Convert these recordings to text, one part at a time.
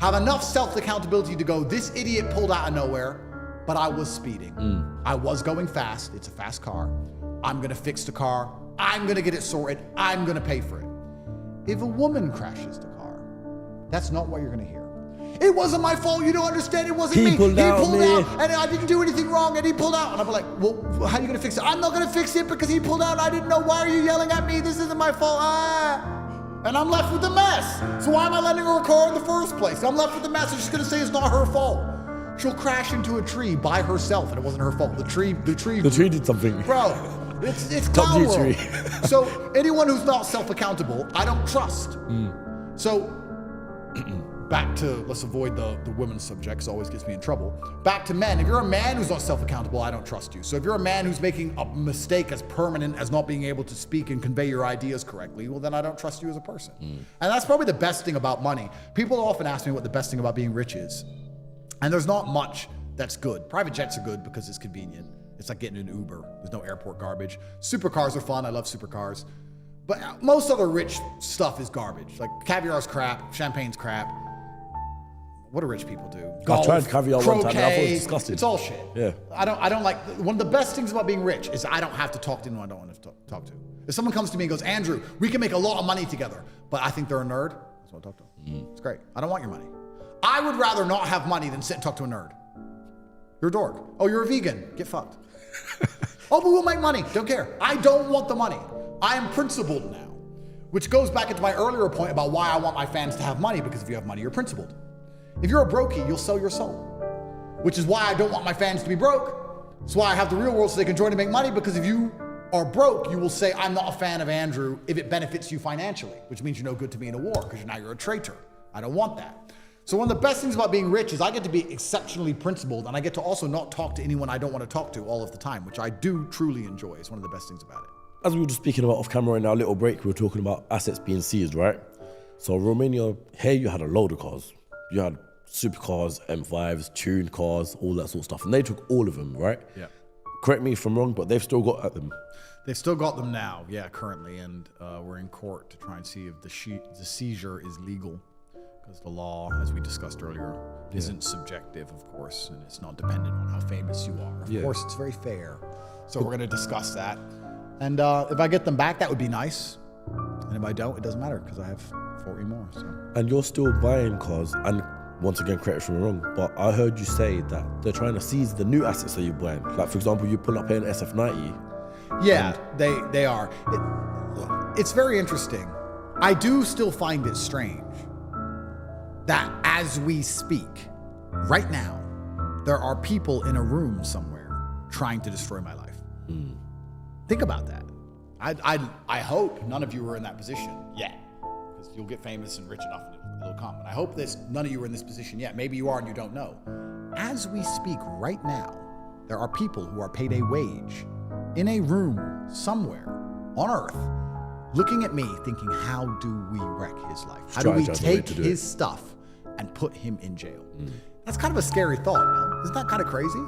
Have enough self-accountability to go, this idiot pulled out of nowhere, but I was speeding. I was going fast. It's a fast car. I'm gonna fix the car. I'm gonna get it sorted. I'm gonna pay for it. If a woman crashes the car, that's not what you're gonna hear. It wasn't my fault, you don't understand, it wasn't me. He pulled out and I didn't do anything wrong and he pulled out. And I'm like, well, how are you gonna fix it? I'm not gonna fix it because he pulled out and I didn't know. Why are you yelling at me? This isn't my fault. And I'm left with a mess. So why am I letting her car in the first place? I'm left with a mess and she's gonna say it's not her fault. She'll crash into a tree by herself and it wasn't her fault. The tree did something. Bro, it's clown world. So anyone who's not self-accountable, I don't trust. So back to, let's avoid the women's subjects, always gets me in trouble. Back to men, if you're a man who's not self-accountable, I don't trust you. So if you're a man who's making a mistake as permanent as not being able to speak and convey your ideas correctly, well then I don't trust you as a person. And that's probably the best thing about money. People often ask me what the best thing about being rich is. And there's not much that's good. Private jets are good because it's convenient. It's like getting an Uber. There's no airport garbage. Supercars are fun, I love supercars. But most other rich stuff is garbage. Like caviar's crap, champagne's crap. What do rich people do? Golf, I tried caviar croquet, one time and I thought it was disgusting. It's all shit. Yeah. I don't like, one of the best things about being rich is I don't have to talk to anyone I don't want to talk to. If someone comes to me and goes, Andrew, we can make a lot of money together, but I think they're a nerd, that's what I talk to them. It's great. I don't want your money. I would rather not have money than sit and talk to a nerd. You're a dork. Oh, you're a vegan. Get fucked. Oh, but we'll make money. Don't care. I don't want the money. I am principled now, which goes back into my earlier point about why I want my fans to have money, because if you have money, you're principled. If you're a brokey, you'll sell your soul, which is why I don't want my fans to be broke. That's why I have the real world so they can join and make money, because if you are broke, you will say, I'm not a fan of Andrew if it benefits you financially, which means you're no good to me in a war because now you're a traitor. I don't want that. So one of the best things about being rich is I get to be exceptionally principled, and I get to also not talk to anyone I don't want to talk to all of the time, which I do truly enjoy. It's one of the best things about it. As we were just speaking about off camera in our little break, we were talking about assets being seized, right? So Romania, here you had a load of cars. You had supercars, M5s, tuned cars, all that sort of stuff. And they took all of them, right? Yeah. Correct me if I'm wrong, but they've still got at them. They've still got them now, yeah, currently. And we're in court to try and see if the seizure is legal. Because the law, as we discussed earlier, isn't subjective, of course, and it's not dependent on how famous you are. Of course, it's very fair. So we're going to discuss that. And if I get them back, that would be nice. And if I don't, it doesn't matter because I have 40 more. So. And you're still buying cars, and once again, correct me if I'm wrong, but I heard you say that they're trying to seize the new assets that you're buying. Like, for example, you pull up an SF90. Yeah, they are. It's very interesting. I do still find it strange that as we speak, right now, there are people in a room somewhere trying to destroy my life. Think about that. I hope none of you are in that position yet, because you'll get famous and rich enough and it'll come. And I hope none of you are in this position yet. Maybe you are and you don't know. As we speak right now, there are people who are paid a wage in a room somewhere on earth looking at me thinking, how do we wreck his life? How do we take his stuff and put him in jail? That's kind of a scary thought, no? Isn't that kind of crazy?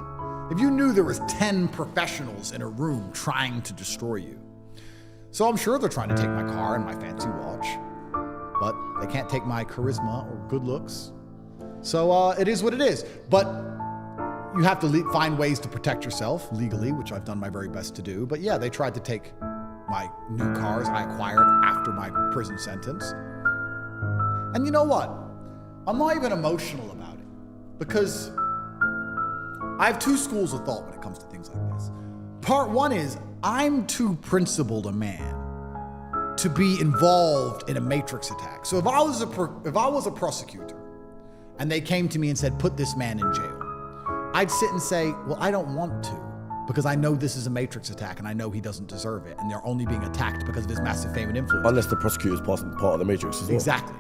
If you knew there was 10 professionals in a room trying to destroy you. So I'm sure they're trying to take my car and my fancy watch, but they can't take my charisma or good looks. So it is what it is. But you have to find ways to protect yourself legally, which I've done my very best to do. But yeah, they tried to take my new cars I acquired after my prison sentence. And you know what? I'm not even emotional about it, because I have two schools of thought when it comes to things like this. Part one is I'm too principled a man to be involved in a matrix attack. So if I was a prosecutor and they came to me and said, put this man in jail, I'd sit and say, well, I don't want to, because I know this is a matrix attack and I know he doesn't deserve it, and they're only being attacked because of his massive fame and influence. Unless the prosecutor's part of the matrix as well. Exactly.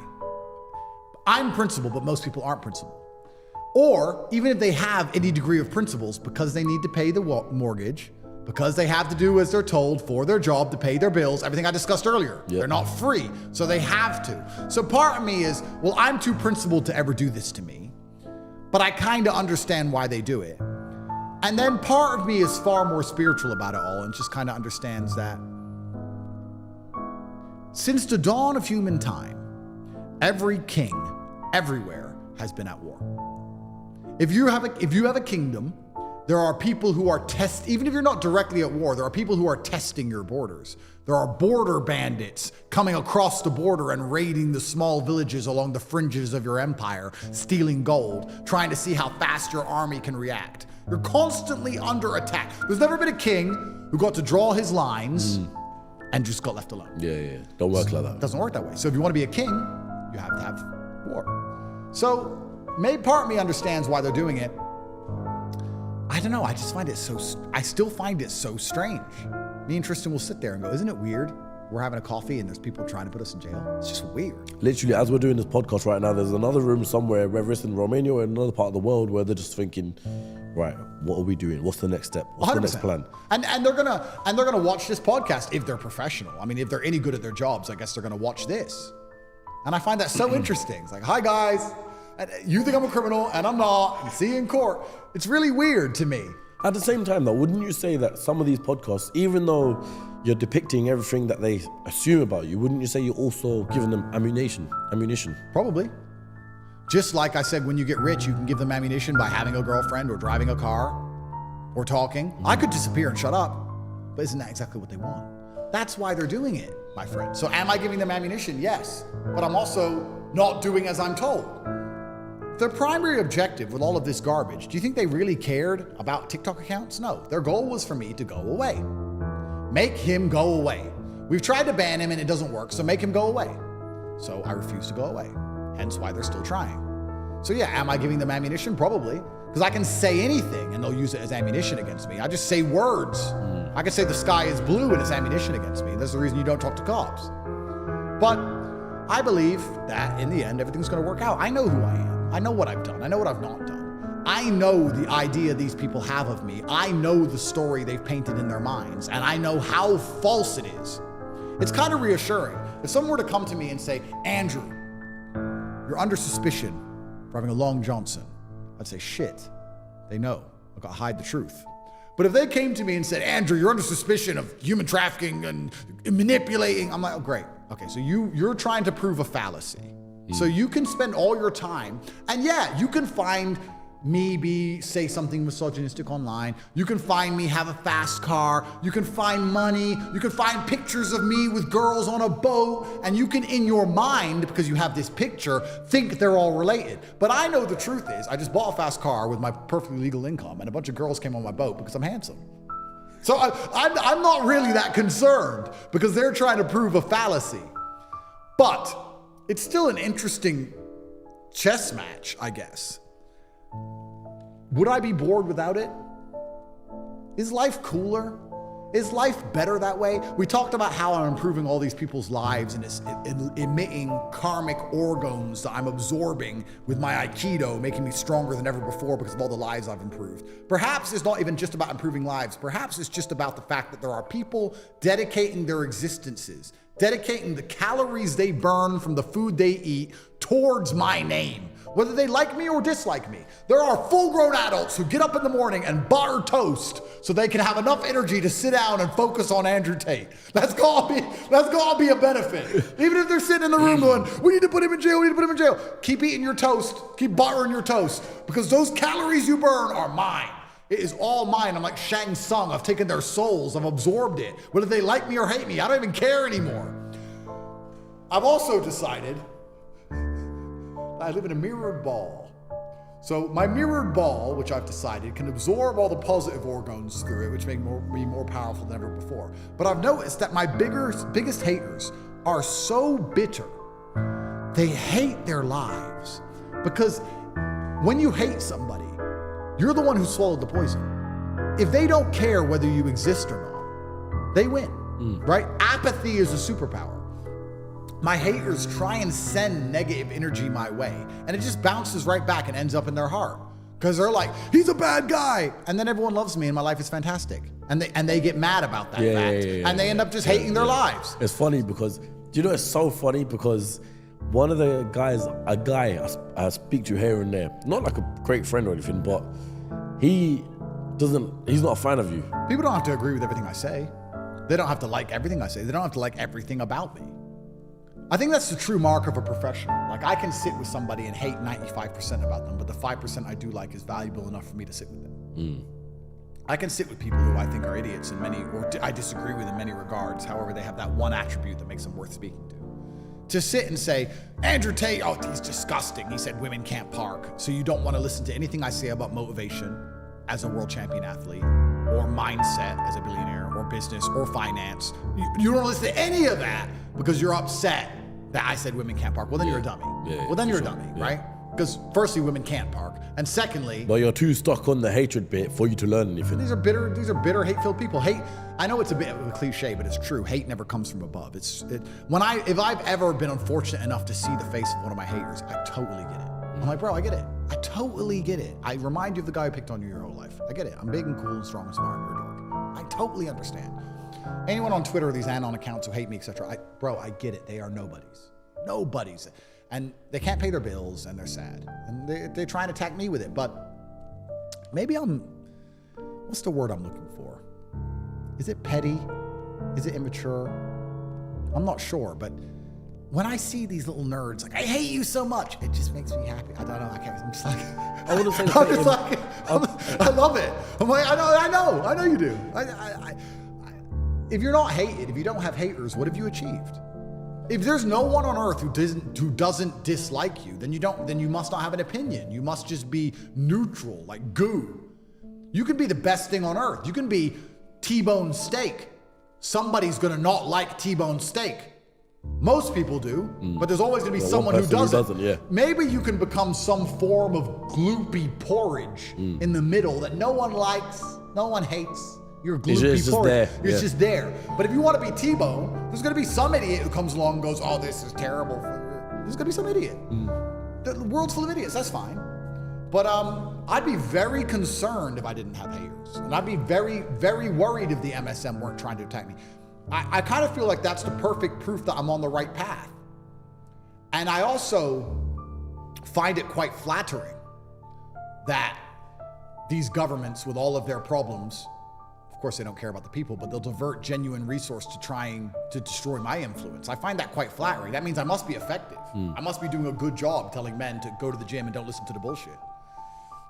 I'm principled, but most people aren't principled. Or even if they have any degree of principles, because they need to pay the mortgage, because they have to do as they're told for their job to pay their bills, everything I discussed earlier. They're not free, so they have to. So part of me is, well, I'm too principled to ever do this to me, but I kind of understand why they do it. And then part of me is far more spiritual about it all and just kind of understands that since the dawn of human time, every king everywhere has been at war. If you have a kingdom, there are people who are even if you're not directly at war, there are people who are testing your borders. There are border bandits coming across the border and raiding the small villages along the fringes of your empire, stealing gold, trying to see how fast your army can react. You're constantly under attack. There's never been a king who got to draw his lines and just got left alone. Yeah. Don't work like that. It doesn't work that way. So if you want to be a king, you have to have war. So part of me understands why they're doing it. I don't know. I still find it so strange. Me and Tristan will sit there and go, isn't it weird? We're having a coffee and there's people trying to put us in jail. It's just weird. Literally, as we're doing this podcast right now, there's another room somewhere, whether it's in Romania or another part of the world, where they're just thinking, right, what are we doing? What's the next step? What's 100%. the next plan? And they're gonna watch this podcast if they're professional. I mean, if they're any good at their jobs, I guess they're gonna watch this. And I find that so interesting. It's like, hi guys, and you think I'm a criminal and I'm not, and see you in court. It's really weird to me. At the same time, though, wouldn't you say that some of these podcasts, even though you're depicting everything that they assume about you, wouldn't you say you're also giving them ammunition? Probably. Just like I said, when you get rich, you can give them ammunition by having a girlfriend or driving a car or talking. I could disappear and shut up, but isn't that exactly what they want? That's why they're doing it, my friend. So am I giving them ammunition? Yes, but I'm also not doing as I'm told. Their primary objective with all of this garbage, do you think they really cared about TikTok accounts? No, their goal was for me to go away. Make him go away. We've tried to ban him and it doesn't work, so make him go away. So I refuse to go away, hence why they're still trying. So yeah, am I giving them ammunition? Probably, because I can say anything and they'll use it as ammunition against me. I just say words. I can say the sky is blue and it's ammunition against me. That's the reason you don't talk to cops. But I believe that in the end, everything's gonna work out. I know who I am. I know what I've done. I know what I've not done. I know the idea these people have of me. I know the story they've painted in their minds, and I know how false it is. It's kind of reassuring. If someone were to come to me and say, Andrew, you're under suspicion for having a Long Johnson, I'd say, shit, they know. I've got to hide the truth. But if they came to me and said, Andrew, you're under suspicion of human trafficking and manipulating, I'm like, oh, great. Okay, so you're trying to prove a fallacy. So you can spend all your time, and yeah, you can find me say something misogynistic online. You can find me have a fast car. You can find money. You can find pictures of me with girls on a boat, and you can, in your mind, because you have this picture, think they're all related. But I know the truth is, I just bought a fast car with my perfectly legal income, and a bunch of girls came on my boat because I'm handsome. So I'm not really that concerned because they're trying to prove a fallacy. But it's still an interesting chess match, I guess. Would I be bored without it? Is life cooler? Is life better that way? We talked about how I'm improving all these people's lives and it's emitting karmic organs that I'm absorbing with my Aikido, making me stronger than ever before because of all the lives I've improved. Perhaps it's not even just about improving lives. Perhaps it's just about the fact that there are people dedicating their existences, dedicating the calories they burn from the food they eat towards my name, whether they like me or dislike me. There are full-grown adults who get up in the morning and butter toast so they can have enough energy to sit down and focus on Andrew Tate. That's gotta be a benefit. Even if they're sitting in the room going, we need to put him in jail, we need to put him in jail. Keep eating your toast, keep buttering your toast, because those calories you burn are mine. It is all mine. I'm like Shang Tsung. I've taken their souls, I've absorbed it. Whether they like me or hate me, I don't even care anymore. I've also decided I live in a mirrored ball. So my mirrored ball, which I've decided, can absorb all the positive organs through it, which make me more powerful than ever before. But I've noticed that my biggest haters are so bitter. They hate their lives. Because when you hate somebody, you're the one who swallowed the poison. If they don't care whether you exist or not, they win, right? Apathy is a superpower. My haters try and send negative energy my way, and it just bounces right back and ends up in their heart. Because they're like, he's a bad guy. And then everyone loves me and my life is fantastic. And they get mad about that fact. And they end up just hating their lives. It's funny because, it's so funny because one of the guys, a guy I speak to here and there, not like a great friend or anything, but he's not a fan of you. People don't have to agree with everything I say. They don't have to like everything I say. They don't have to like everything about me. I think that's the true mark of a professional. Like, I can sit with somebody and hate 95% about them, but the 5% I do like is valuable enough for me to sit with them. I can sit with people who I think are idiots in many, or I disagree with in many regards. However, they have that one attribute that makes them worth speaking to. To sit and say, Andrew Tate, oh, he's disgusting. He said women can't park. So you don't want to listen to anything I say about motivation as a world champion athlete, or mindset as a billionaire, or business, or finance. You don't listen to any of that because you're upset that I said women can't park. Well, then you're a dummy. Well, then you're a dummy, right? Because firstly, women can't park, and secondly, But you're too stuck on the hatred bit for you to learn anything. these are bitter, hate-filled people. Hate. I know it's a bit of a cliche, but it's true. Hate never comes from above. If I've ever been unfortunate enough to see the face of one of my haters, I totally get it. I'm like, bro, I get it. I totally get it. I remind you of the guy who picked on you your whole life. I get it. I'm big and cool and strong and smart and you're a dork. I totally understand. Anyone on Twitter, these anon accounts who hate me, etc. Bro, I get it. They are nobodies. Nobodies. And they can't pay their bills and they're sad. And they try and attack me with it. But maybe what's the word I'm looking for? Is it petty? Is it immature? I'm not sure, but when I see these little nerds, like, I hate you so much, it just makes me happy. I don't know, I'm just like, I want to say I'm just like, I love it. I'm like, I know you do. If you're not hated, if you don't have haters, what have you achieved? If there's no one on earth who doesn't dislike you, then you must not have an opinion. You must just be neutral, like goo. You can be the best thing on earth. You can be T-bone steak. Somebody's gonna not like T-bone steak. Most people do, but there's always gonna be someone who doesn't. Yeah. Maybe you can become some form of gloopy porridge in the middle that no one likes, no one hates. You're gloopy porridge. It's just there. But if you want to be T-bone, there's gonna be some idiot who comes along and goes, oh, this is terrible. There's gonna be some idiot. The world's full of idiots, that's fine. But I'd be very concerned if I didn't have haters. And I'd be very, very worried if the MSM weren't trying to attack me. I kind of feel like that's the perfect proof that I'm on the right path. And I also find it quite flattering that these governments, with all of their problems, of course they don't care about the people, but they'll divert genuine resource to trying to destroy my influence. I find that quite flattering. That means I must be effective. I must be doing a good job telling men to go to the gym and don't listen to the bullshit.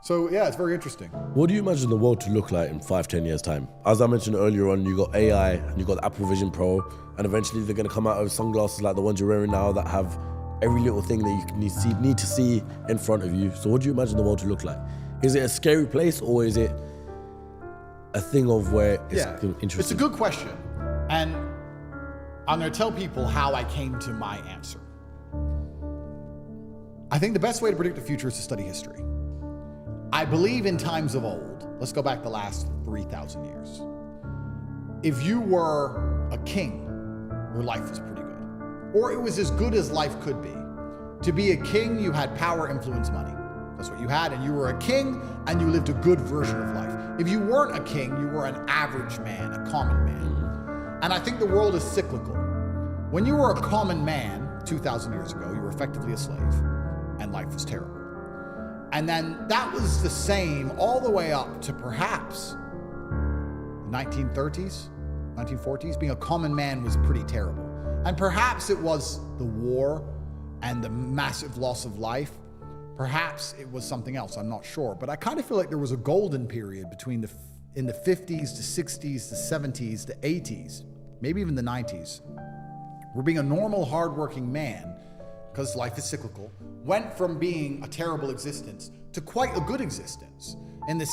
So yeah, it's very interesting. What do you imagine the world to look like in 5-10 years time? As I mentioned earlier on, you got AI and you got the Apple Vision Pro, and eventually they're going to come out with sunglasses like the ones you're wearing now that have every little thing that you need to see in front of you. So what do you imagine the world to look like? Is it a scary place, or is it a thing of where it's interesting? It's a good question. And I'm going to tell people how I came to my answer. I think the best way to predict the future is to study history. I believe in times of old, let's go back the last 3,000 years. If you were a king, your life was pretty good. Or it was as good as life could be. To be a king, you had power, influence, money. That's what you had, and you were a king, and you lived a good version of life. If you weren't a king, you were an average man, a common man. And I think the world is cyclical. When you were a common man 2,000 years ago, you were effectively a slave, and life was terrible. And then that was the same all the way up to perhaps the 1930s, 1940s. Being a common man was pretty terrible. And perhaps it was the war and the massive loss of life. Perhaps it was something else, I'm not sure. But I kind of feel like there was a golden period between in the 50s to 60s to 70s to 80s, maybe even the 90s, where being a normal, hardworking man, because life is cyclical, went from being a terrible existence to quite a good existence. In the